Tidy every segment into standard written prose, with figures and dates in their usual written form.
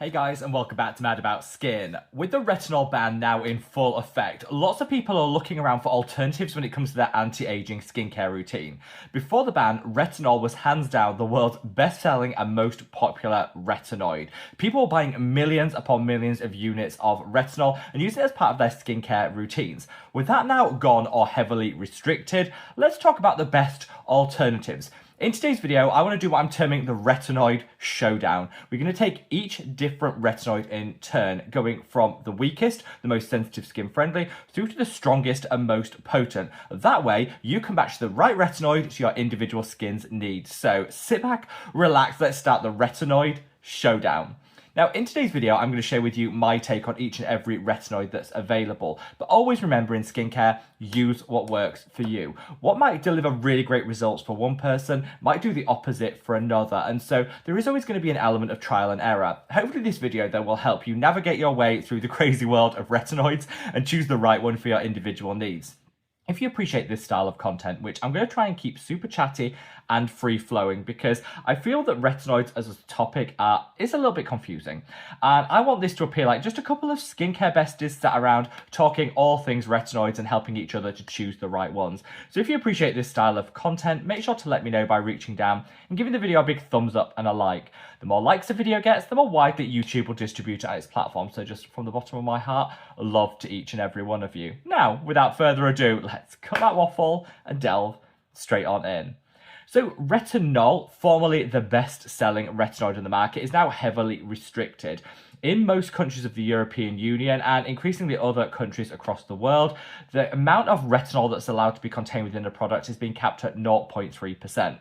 Hey guys, and welcome back to Mad About Skin. With the retinol ban now in full effect, lots of people are looking around for alternatives when it comes to their anti-aging skincare routine. Before the ban, retinol was hands down the world's best-selling and most popular retinoid. People were buying millions upon millions of units of retinol and using it as part of their skincare routines. With that now gone or heavily restricted, let's talk about the best alternatives. In today's video, I want to do what I'm terming the retinoid showdown. We're going to take each different retinoid in turn, going from the weakest, the most sensitive skin friendly, through to the strongest and most potent. That way, you can match the right retinoid to your individual skin's needs. So sit back, relax, let's start the retinoid showdown. Now, in today's video, I'm going to share with you my take on each and every retinoid that's available. But always remember in skincare, use what works for you. What might deliver really great results for one person might do the opposite for another. And so there is always going to be an element of trial and error. Hopefully this video then will help you navigate your way through the crazy world of retinoids and choose the right one for your individual needs. If you appreciate this style of content, which I'm going to try and keep super chatty and free-flowing because I feel that retinoids as a topic is a little bit confusing. And I want this to appear like just a couple of skincare besties sat around talking all things retinoids and helping each other to choose the right ones. So if you appreciate this style of content, make sure to let me know by reaching down and giving the video a big thumbs up and a like. The more likes a video gets, the more widely YouTube will distribute it on its platform. So just from the bottom of my heart, love to each and every one of you. Now, without further ado, let's cut that waffle and delve straight on in. So retinol, formerly the best-selling retinoid on the market, is now heavily restricted. In most countries of the European Union and increasingly other countries across the world, the amount of retinol that's allowed to be contained within a product is being capped at 0.3%.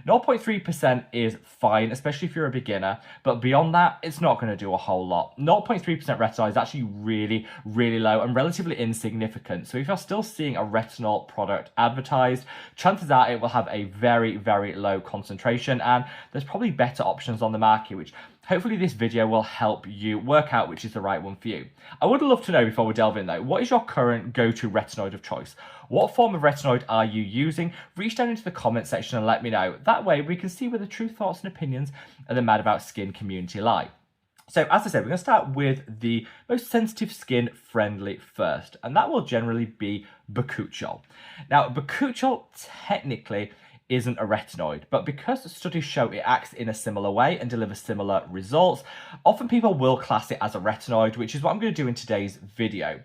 0.3% is fine, especially if you're a beginner, but beyond that, it's not going to do a whole lot. 0.3% retinol is actually really, really low and relatively insignificant. So if you're still seeing a retinol product advertised, chances are it will have a very, very low concentration, and there's probably better options on the market, which hopefully this video will help you work out which is the right one for you. I would love to know, before we delve in though, what is your current go-to retinoid of choice? What form of retinoid are you using? Reach down into the comment section and let me know. That way we can see where the true thoughts and opinions of the Mad About Skin community lie. So as I said, we're going to start with the most sensitive skin friendly first, and that will generally be bakuchiol. Now, bakuchiol technically isn't a retinoid, but because studies show it acts in a similar way and delivers similar results, often people will class it as a retinoid, which is what I'm going to do in today's video.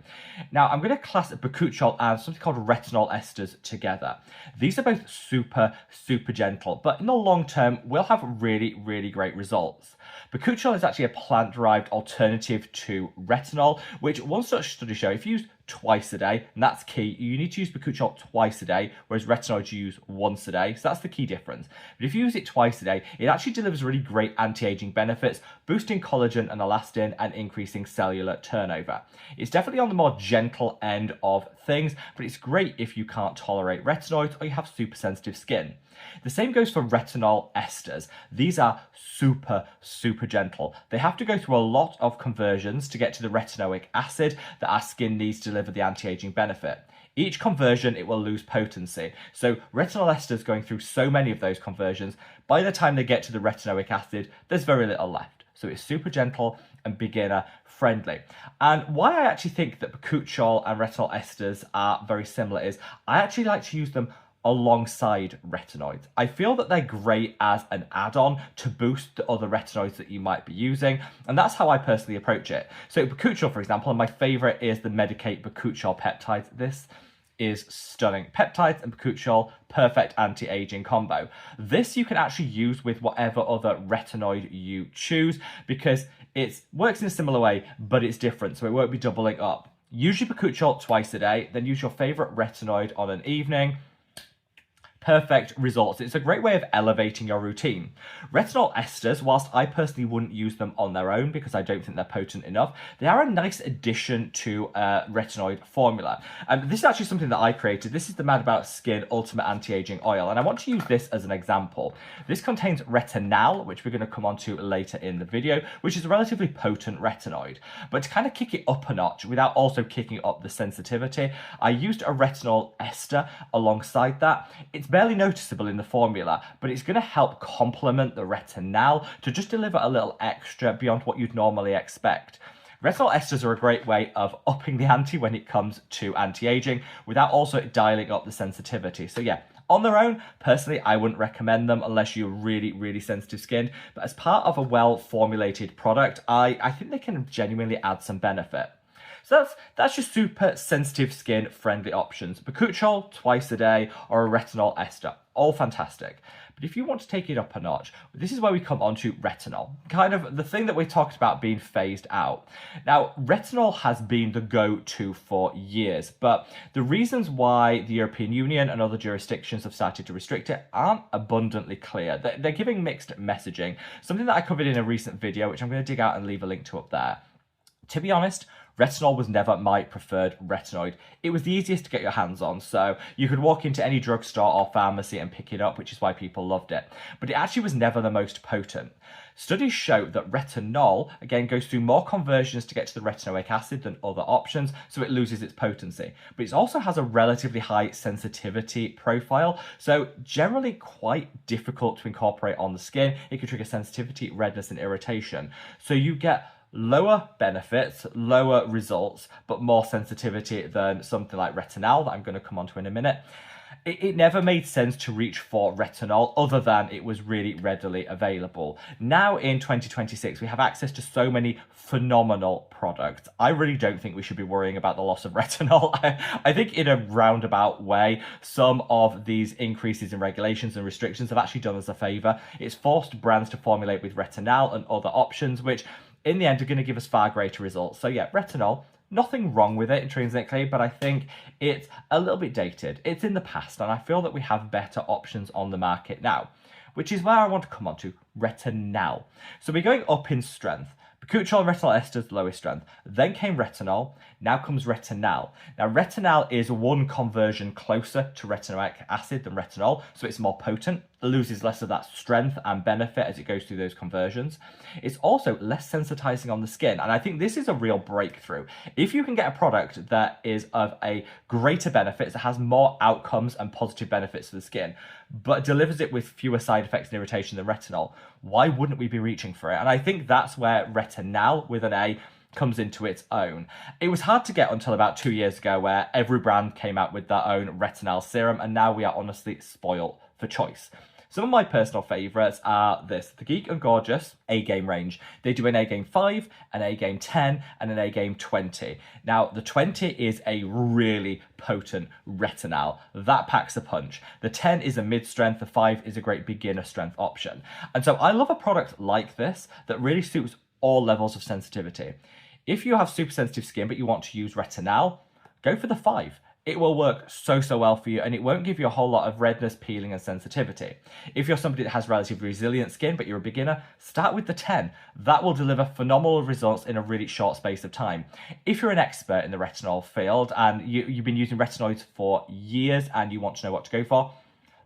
Now, I'm going to class bakuchiol and something called retinol esters together. These are both super, super gentle, but in the long term, will have really, really great results. Bakuchiol is actually a plant-derived alternative to retinol, which one such study show, if used twice a day, and that's key, you need to use bakuchiol twice a day, whereas retinoids you use once a day, so that's the key difference. But if you use it twice a day, it actually delivers really great anti-aging benefits, boosting collagen and elastin and increasing cellular turnover. It's definitely on the more gentle end of things, but it's great if you can't tolerate retinoids or you have super sensitive skin. The same goes for retinol esters. These are super, super gentle. They have to go through a lot of conversions to get to the retinoic acid that our skin needs to deliver the anti-aging benefit. Each conversion, it will lose potency. So retinol esters going through so many of those conversions, by the time they get to the retinoic acid, there's very little left. So it's super gentle and beginner friendly. And why I actually think that bakuchiol and retinol esters are very similar is I actually like to use them alongside retinoids. I feel that they're great as an add-on to boost the other retinoids that you might be using, and that's how I personally approach it. So bakuchiol, for example, and my favorite is the Medicate bakuchiol peptides. This is stunning. Peptides and bakuchiol, perfect anti-aging combo. This you can actually use with whatever other retinoid you choose because it works in a similar way, but it's different, so it won't be doubling up. Use your bakuchiol twice a day, then use your favorite retinoid on an evening. Perfect results. It's a great way of elevating your routine. Retinol esters, whilst I personally wouldn't use them on their own because I don't think they're potent enough, they are a nice addition to a retinoid formula. And this is actually something that I created. This is the Mad About Skin Ultimate Anti-Aging Oil, and I want to use this as an example. This contains retinal, which we're going to come on to later in the video, which is a relatively potent retinoid. But to kind of kick it up a notch without also kicking up the sensitivity, I used a retinol ester alongside that. It's barely noticeable in the formula, but it's going to help complement the retinal to just deliver a little extra beyond what you'd normally expect. Retinol esters are a great way of upping the ante when it comes to anti-aging without also dialing up the sensitivity. So yeah, on their own, personally, I wouldn't recommend them unless you're really, really sensitive skinned. But as part of a well-formulated product, I think they can genuinely add some benefit. So that's your super sensitive skin friendly options. Bakuchiol twice a day or a retinol ester. All fantastic. But if you want to take it up a notch, this is where we come on to retinol. Kind of the thing that we talked about being phased out. Now, retinol has been the go-to for years, but the reasons why the European Union and other jurisdictions have started to restrict it aren't abundantly clear. They're giving mixed messaging. Something that I covered in a recent video, which I'm going to dig out and leave a link to up there. To be honest, retinol was never my preferred retinoid. It was the easiest to get your hands on, so you could walk into any drugstore or pharmacy and pick it up, which is why people loved it. But it actually was never the most potent. Studies show that retinol, again, goes through more conversions to get to the retinoic acid than other options, so it loses its potency. But it also has a relatively high sensitivity profile, so generally quite difficult to incorporate on the skin. It can trigger sensitivity, redness, and irritation. So you get lower benefits, lower results, but more sensitivity than something like retinal that I'm going to come on to in a minute. It never made sense to reach for retinol other than it was really readily available. Now in 2026, we have access to so many phenomenal products. I really don't think we should be worrying about the loss of retinol. I think in a roundabout way, some of these increases in regulations and restrictions have actually done us a favor. It's forced brands to formulate with retinal and other options, which in the end are going to give us far greater results. So yeah, retinol, nothing wrong with it intrinsically, but I think it's a little bit dated. It's in the past, and I feel that we have better options on the market now, which is where I want to come on to retinal. So we're going up in strength. Bakuchiol and retinol esters, lowest strength. Then came retinol. Now comes retinal. Now, retinal is one conversion closer to retinoic acid than retinol, so it's more potent. It loses less of that strength and benefit as it goes through those conversions. It's also less sensitizing on the skin, and I think this is a real breakthrough. If you can get a product that is of a greater benefit, that has more outcomes and positive benefits to the skin, but delivers it with fewer side effects and irritation than retinol, why wouldn't we be reaching for it? And I think that's where retinal with an A comes into its own. It was hard to get until about 2 years ago, where every brand came out with their own retinal serum, and now we are honestly spoiled for choice. Some of my personal favourites are the Geek and Gorgeous A-Game range. They do an A-Game 5, an A-Game 10, and an A-Game 20. Now, the 20 is a really potent retinal. That packs a punch. The 10 is a mid-strength, the 5 is a great beginner strength option. And so I love a product like this that really suits all levels of sensitivity. If you have super sensitive skin but you want to use retinal, go for the 5. It will work so well for you, and it won't give you a whole lot of redness, peeling, and sensitivity. If you're somebody that has relatively resilient skin, but you're a beginner, start with the 10. That will deliver phenomenal results in a really short space of time. If you're an expert in the retinol field and you've been using retinoids for years and you want to know what to go for,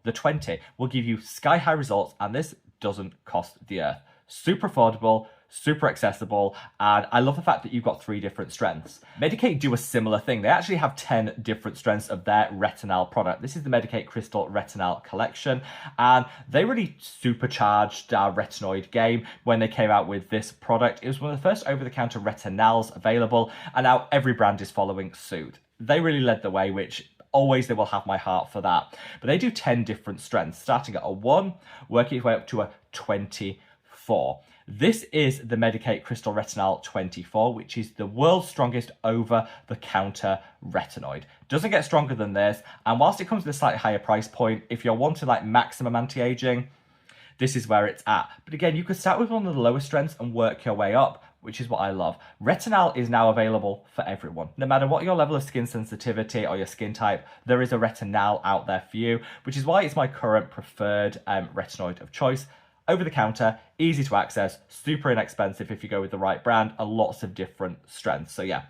the 20 will give you sky-high results, and this doesn't cost the earth. Super affordable, super accessible, and I love the fact that you've got 3 different strengths. Medik8 do a similar thing. They actually have 10 different strengths of their retinal product. This is the Medik8 Crystal Retinal Collection, and they really supercharged our retinoid game when they came out with this product. It was one of the first over-the-counter retinals available, and now every brand is following suit. They really led the way, which always they will have my heart for that. But they do 10 different strengths, starting at a 1, working its way up to a 24. This is the Medik8 Crystal Retinal 24, which is the world's strongest over-the-counter retinoid. Doesn't get stronger than this, and whilst it comes with a slightly higher price point, if you're wanting like maximum anti-aging, this is where it's at. But again, you could start with one of the lower strengths and work your way up, which is what I love. Retinal is now available for everyone. No matter what your level of skin sensitivity or your skin type, there is a retinal out there for you, which is why it's my current preferred retinoid of choice. Over the counter, easy to access, super inexpensive if you go with the right brand, and lots of different strengths. So yeah,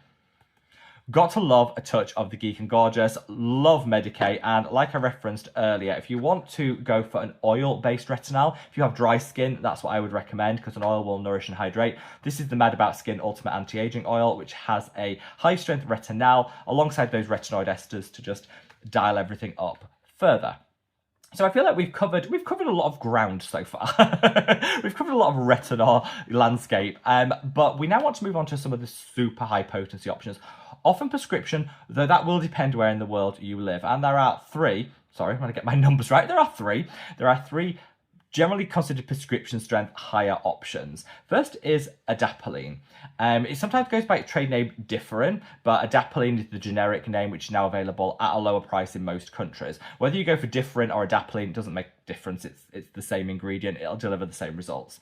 got to love a touch of the Geek and Gorgeous, love Medik8, and like I referenced earlier, if you want to go for an oil-based retinal, if you have dry skin, that's what I would recommend, because an oil will nourish and hydrate. This is the Mad About Skin Ultimate Anti-Aging Oil, which has a high-strength retinal alongside those retinoid esters to just dial everything up further. So I feel like we've covered a lot of ground so far. We've covered a lot of retinol landscape, but we now want to move on to some of the super high potency options. Often prescription, though that will depend where in the world you live. And there are three. Sorry, I'm going to get my numbers right. There are three. There are three generally considered prescription strength higher options. First is adapalene. It sometimes goes by its trade name Differin, but adapalene is the generic name which is now available at a lower price in most countries. Whether you go for Differin or adapalene, it doesn't make a difference. It's the same ingredient. It'll deliver the same results.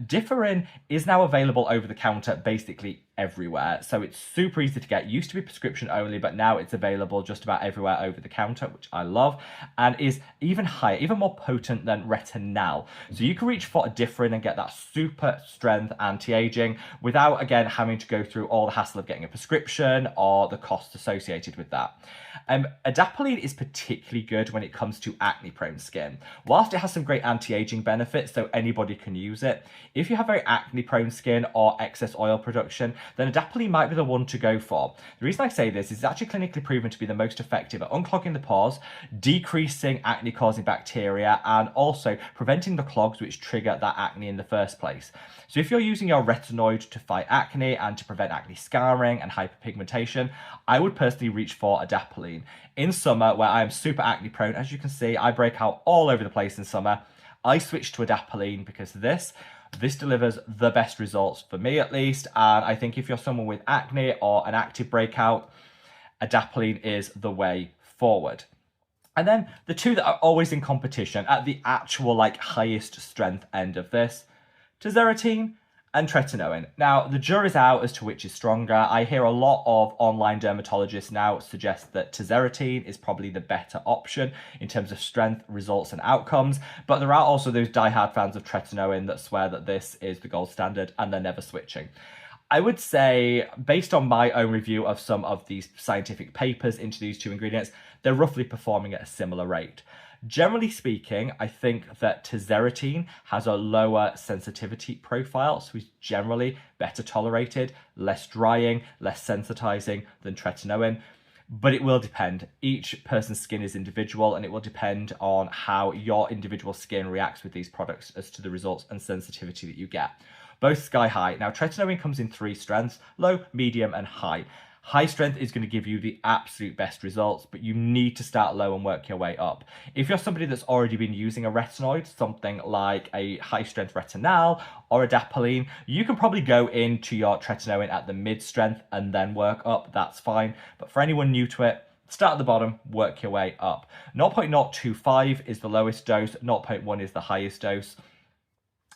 Differin is now available over the counter basically everywhere, so it's super easy to get. It used to be prescription only, but now it's available just about everywhere over the counter, which I love, and is even higher, even more potent than retinal. So you can reach for a Differin and get that super strength anti-aging without, again, having to go through all the hassle of getting a prescription or the costs associated with that. Adapalene is particularly good when it comes to acne-prone skin. Whilst it has some great anti-aging benefits, so anybody can use it, if you have very acne-prone skin or excess oil production, then adapalene might be the one to go for. The reason I say this is it's actually clinically proven to be the most effective at unclogging the pores, decreasing acne-causing bacteria, and also preventing the clogs which trigger that acne in the first place. So if you're using your retinoid to fight acne and to prevent acne scarring and hyperpigmentation, I would personally reach for adapalene. In summer, where I am super acne prone, as you can see, I break out all over the place in summer, I switched to adapalene because this delivers the best results for me at least, and I think if you're someone with acne or an active breakout, adapalene is the way forward. And then the two that are always in competition at the actual highest strength end of this, tazarotene and tretinoin. Now, the jury's out as to which is stronger. I hear a lot of online dermatologists now suggest that tazarotene is probably the better option in terms of strength, results, and outcomes. But there are also those diehard fans of tretinoin that swear that this is the gold standard and they're never switching. I would say, based on my own review of some of these scientific papers into these two ingredients, they're roughly performing at a similar rate. Generally speaking, I think that tazarotene has a lower sensitivity profile, so it's generally better tolerated, less drying, less sensitizing than tretinoin. But it will depend. Each person's skin is individual, and it will depend on how your individual skin reacts with these products as to the results and sensitivity that you get. Both sky high. Now, tretinoin comes in three strengths: low, medium, and high. High strength is going to give you the absolute best results, but you need to start low and work your way up. If you're somebody that's already been using a retinoid, something like a high strength retinal or adapalene, you can probably go into your tretinoin at the mid strength and then work up. That's fine. But for anyone new to it, start at the bottom, work your way up. 0.025 is the lowest dose, 0.1 is the highest dose.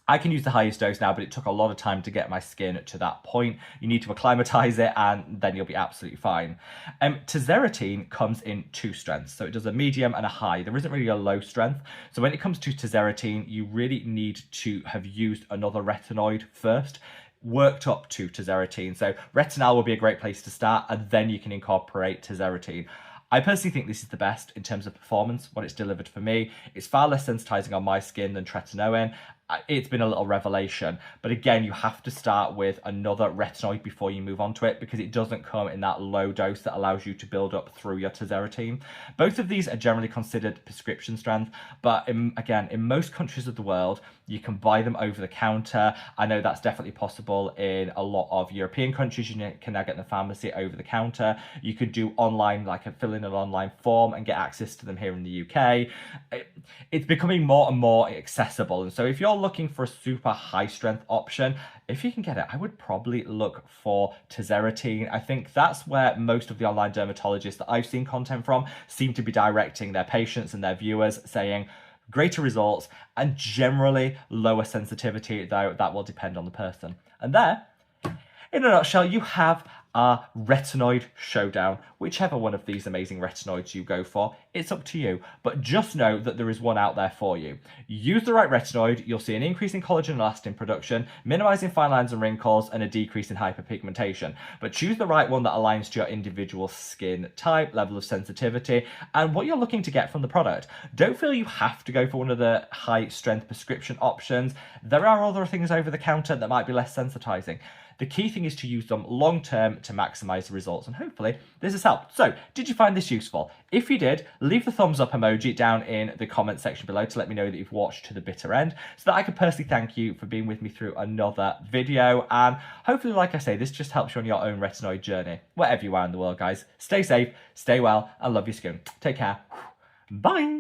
I can use the highest dose now, but it took a lot of time to get my skin to that point. You need to acclimatize it, and then you'll be absolutely fine. Tazarotene comes in two strengths, so it does a medium and a high. There isn't really a low strength. So when it comes to tazarotene, you really need to have used another retinoid first, worked up to tazarotene. So retinal will be a great place to start, and then you can incorporate tazarotene. I personally think this is the best in terms of performance, what it's delivered for me. It's far less sensitizing on my skin than tretinoin. It's been a little revelation. But again, you have to start with another retinoid before you move on to it, because it doesn't come in that low dose that allows you to build up through your tazarotene. Both of these are generally considered prescription strength, but again, in most countries of the world, you can buy them over the counter. I know that's definitely possible in a lot of European countries. You can now get the pharmacy over the counter. You could do online, fill in an online form and get access to them here in the UK. It's becoming more and more accessible. And so if you're looking for a super high strength option, if you can get it, I would probably look for tazarotene. I think that's where most of the online dermatologists that I've seen content from seem to be directing their patients and their viewers, saying greater results and generally lower sensitivity, though that will depend on the person. And there, in a nutshell, you have our retinoid showdown. Whichever one of these amazing retinoids you go for, it's up to you. But just know that there is one out there for you. Use the right retinoid, you'll see an increase in collagen and elastin production, minimizing fine lines and wrinkles, and a decrease in hyperpigmentation. But choose the right one that aligns to your individual skin type, level of sensitivity, and what you're looking to get from the product. Don't feel you have to go for one of the high strength prescription options. There are other things over the counter that might be less sensitizing. The key thing is to use them long term to maximize the results, and hopefully this has helped. So, did you find this useful? If you did, leave the thumbs up emoji down in the comment section below to let me know that you've watched to the bitter end, so that I can personally thank you for being with me through another video. And hopefully, like I say, this just helps you on your own retinoid journey, wherever you are in the world, guys. Stay safe, stay well, and love your skin. Take care. Bye.